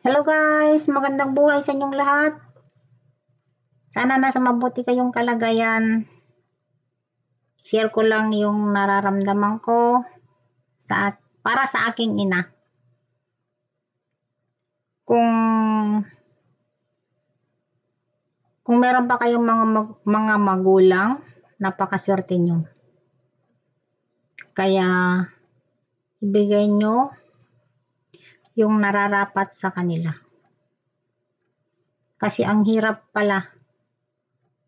Hello guys, magandang buhay sa inyong lahat. Sana nasa mabuti kayong kalagayan. Share ko lang yung nararamdaman ko para sa aking ina. Kung meron pa kayong mga magulang, napakaswerte nyo. Kaya ibigay nyo yung nararapat sa kanila. Kasi ang hirap pala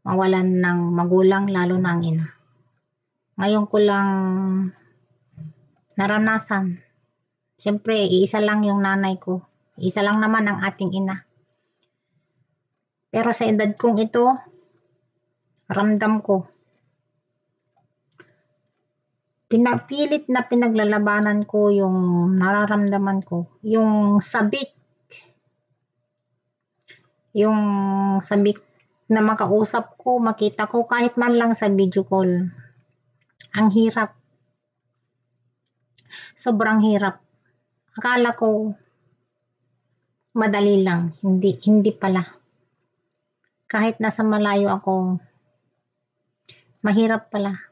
mawalan ng magulang, lalo na ang ina. Ngayon ko lang naranasan. Siyempre, iisa lang yung nanay ko. Isa lang naman ang ating ina. Pero sa edad kong ito, ramdam ko. Pinapilit na pinaglalabanan ko yung nararamdaman ko. Yung sabik na makausap ko, makita ko kahit man lang sa video call. Ang hirap. Sobrang hirap. Akala ko madali lang, hindi pala. Kahit nasa malayo ako, mahirap pala.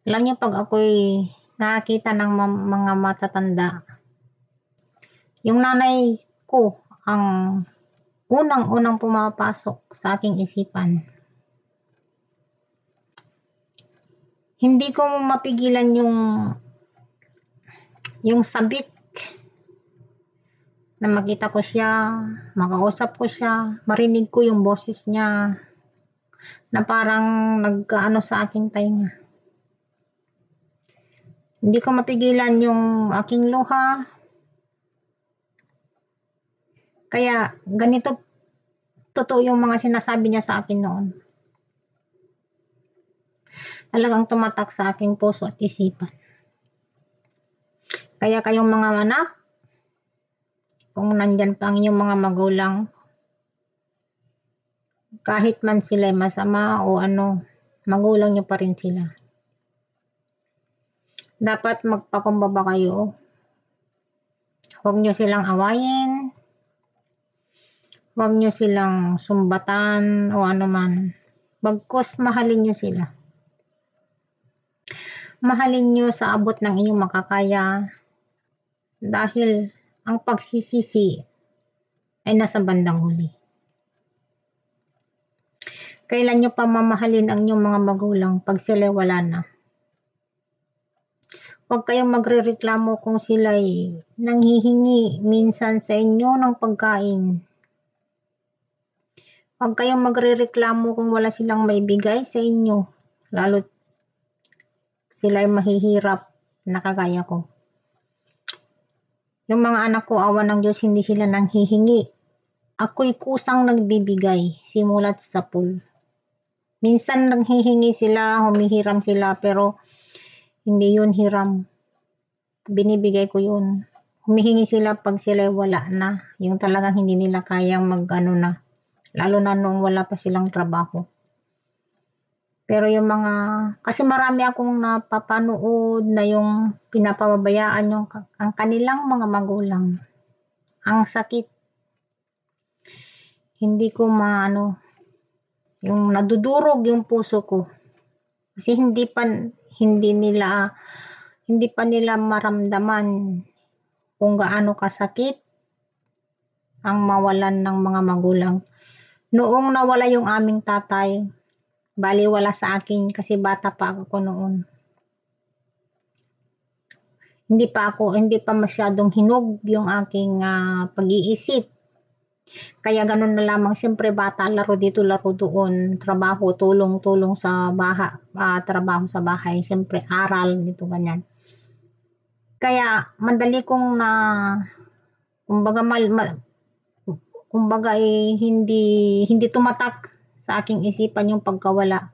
Alam niyo, pag ako'y nakakita ng mga matatanda, yung nanay ko ang unang pumapasok sa aking isipan. Hindi ko mapigilan yung sabik na makita ko siya, makausap ko siya, marinig ko yung boses niya na parang nagkaano sa aking tainga. Hindi ko mapigilan yung aking luha. Kaya ganito totoo yung mga sinasabi niya sa akin noon. Talagang tumatak sa aking puso at isipan. Kaya kayong mga anak, kung nandyan pa ang inyong mga magulang, kahit man sila masama o ano, magulang nyo pa rin sila. Dapat magpakumbaba kayo. Huwag nyo silang awayin. Huwag nyo silang sumbatan o ano man. Bagkus mahalin nyo sila. Mahalin nyo sa abot ng inyong makakaya. Dahil ang pagsisisi ay nasa bandang huli. Kailan nyo pa mamahalin ang inyong mga magulang pag sila wala na? Huwag kayong magrereklamo kung sila'y nanghihingi minsan sa inyo ng pagkain. Huwag kayong magrereklamo kung wala silang maibigay sa inyo. Lalo sila'y mahihirap na kagaya ko. Yung mga anak ko, awa ng Diyos, hindi sila nanghihingi. Ako'y kusang nagbibigay, simulat sa pool. Minsan nanghihingi sila, humihiram sila, pero hindi yun hiram. Binibigay ko yun. Humihingi sila pag sila wala na. Yung talagang hindi nila kayang mag-ano na. Lalo na nung wala pa silang trabaho. Pero yung mga, kasi marami akong napapanood na yung pinapababayaan ang kanilang mga magulang. Ang sakit. Hindi ko yung nadudurog yung puso ko. Kasi hindi pa nila maramdaman kung gaano kasakit ang mawalan ng mga magulang. Noong nawala yung aming tatay, baliwala sa akin kasi bata pa ako noon. Hindi pa masyadong hinog yung aking pag-iisip. Kaya ganun na lamang, siyempre bata, laro dito, laro doon, trabaho, tulong-tulong sa trabaho sa bahay, siyempre aral dito, ganyan. Kaya madali kong kumbaga hindi tumatak sa aking isipan yung pagkawala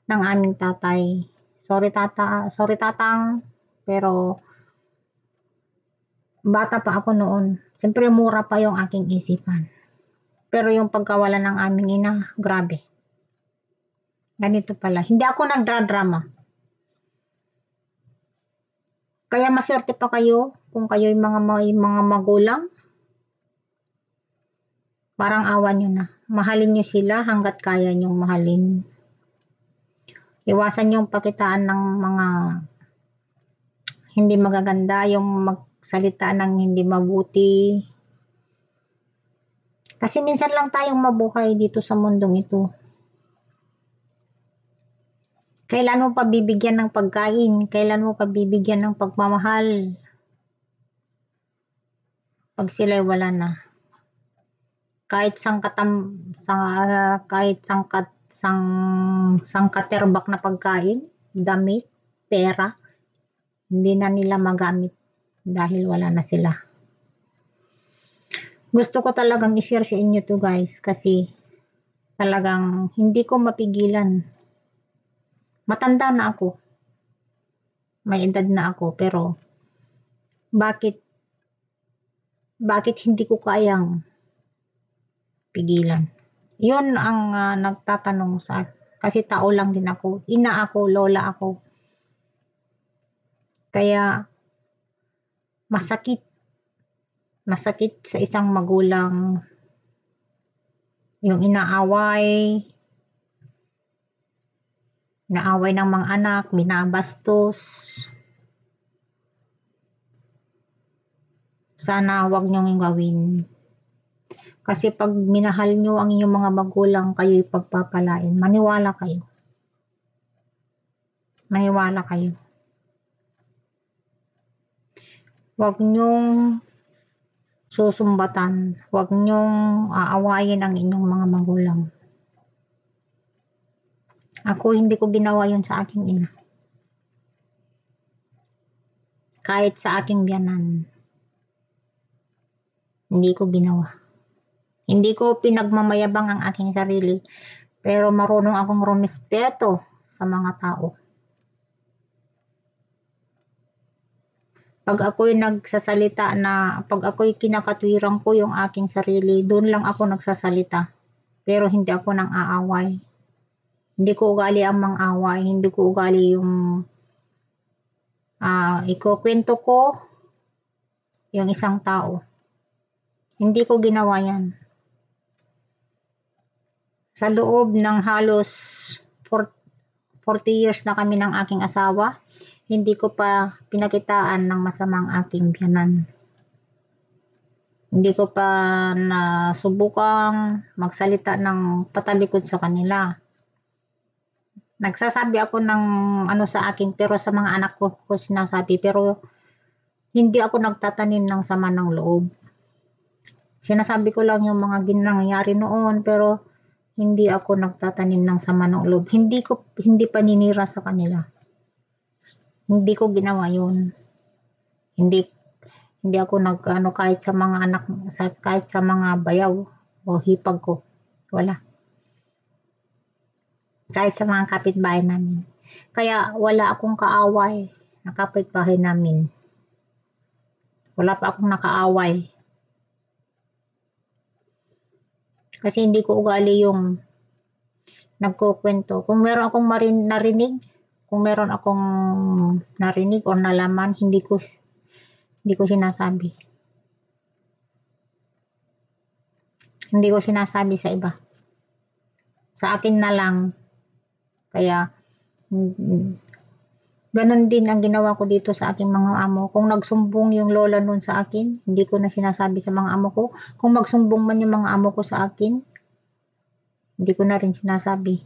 ng aming tatay. Sorry tatang, pero bata pa ako noon. Siyempre mura pa yung aking isipan. Pero yung pagkawala ng aming ina, grabe. Ganito pala. Hindi ako nagdradrama. Kaya maswerte pa kayo kung kayo'y may mga magulang. Parang awa nyo na. Mahalin nyo sila hanggat kaya nyong mahalin. Iwasan yung pakitaan ng mga hindi magaganda, yung magsalita ng hindi mabuti. Kasi minsan lang tayong mabuhay dito sa mundong ito. Kailan mo pa bibigyan ng pagkain? Kailan mo pa bibigyan ng pagmamahal? Pag sila'y wala na. Kahit sangkaterbak na pagkain, damit, pera, hindi na nila magamit dahil wala na sila. Gusto ko talagang i-share sa inyo to guys kasi talagang hindi ko mapigilan. Matanda na ako. May edad na ako pero bakit hindi ko kayang pigilan? Yun ang nagtatanong sa kasi tao lang din ako. Ina ako, lola ako. Kaya masakit sa isang magulang yung inaaway ng mga anak, binabastos. Sana wag niyong gawin. Kasi pag minahal nyo ang inyong mga magulang, kayo'y pagpapalain. Maniwala kayo. Maniwala kayo. Wag nyong susumbatan. Wag nyong aawayin ang inyong mga magulang. Ako hindi ko ginawa yun sa aking ina. Kahit sa aking biyanan. Hindi ko ginawa. Hindi ko pinagmamayabang ang aking sarili. Pero marunong akong rumispeto sa mga tao. Pag ako'y nagsasalita pag ako'y kinakatwiran ko yung aking sarili, doon lang ako nagsasalita. Pero hindi ako nang aaway. Hindi ko ugali ang mang-away. Hindi ko ugali yung ikukwento ko yung isang tao. Hindi ko ginawa yan. Sa loob ng halos 40 years na kami ng aking asawa, hindi ko pa pinakitaan ng masamang aking biyanan. Hindi ko pa nasubukang magsalita ng patalikod sa kanila. Nagsasabi ako ng sa akin pero sa mga anak ko sinasabi pero hindi ako nagtatanim ng sama ng loob. Sinasabi ko lang yung mga nangyayari noon pero hindi ako nagtatanim ng sama ng loob. Hindi paninira sa kanila. Hindi ko ginawa yun. Hindi ako kahit sa mga anak, kahit sa mga bayaw o hipag ko. Wala. Kahit sa mga kapitbahay namin. Kaya wala akong kaaway na kapitbahay namin. Wala pa akong nakaaway. Kasi hindi ko ugali yung nagkukwento. Kung meron akong narinig o nalaman, hindi ko sinasabi. Hindi ko sinasabi sa iba. Sa akin na lang. Kaya, ganun din ang ginawa ko dito sa aking mga amo. Kung nagsumbong yung lola nun sa akin, hindi ko na sinasabi sa mga amo ko. Kung magsumbong man yung mga amo ko sa akin, hindi ko na rin sinasabi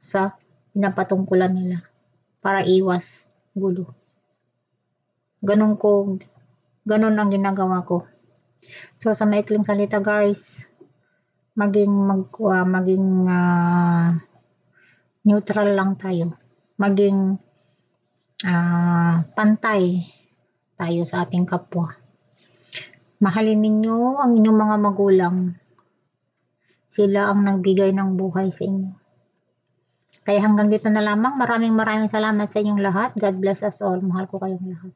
sa pinapatungkulan nila para iwas gulo. Ganun ang ginagawa ko. So sa maikling salita guys, maging neutral lang tayo. Maging pantay tayo sa ating kapwa. Mahalin ninyo ang inyong mga magulang. Sila ang nagbigay ng buhay sa inyo. Kaya hanggang dito na lamang. Maraming salamat sa inyong lahat. God bless us all. Mahal ko kayong lahat.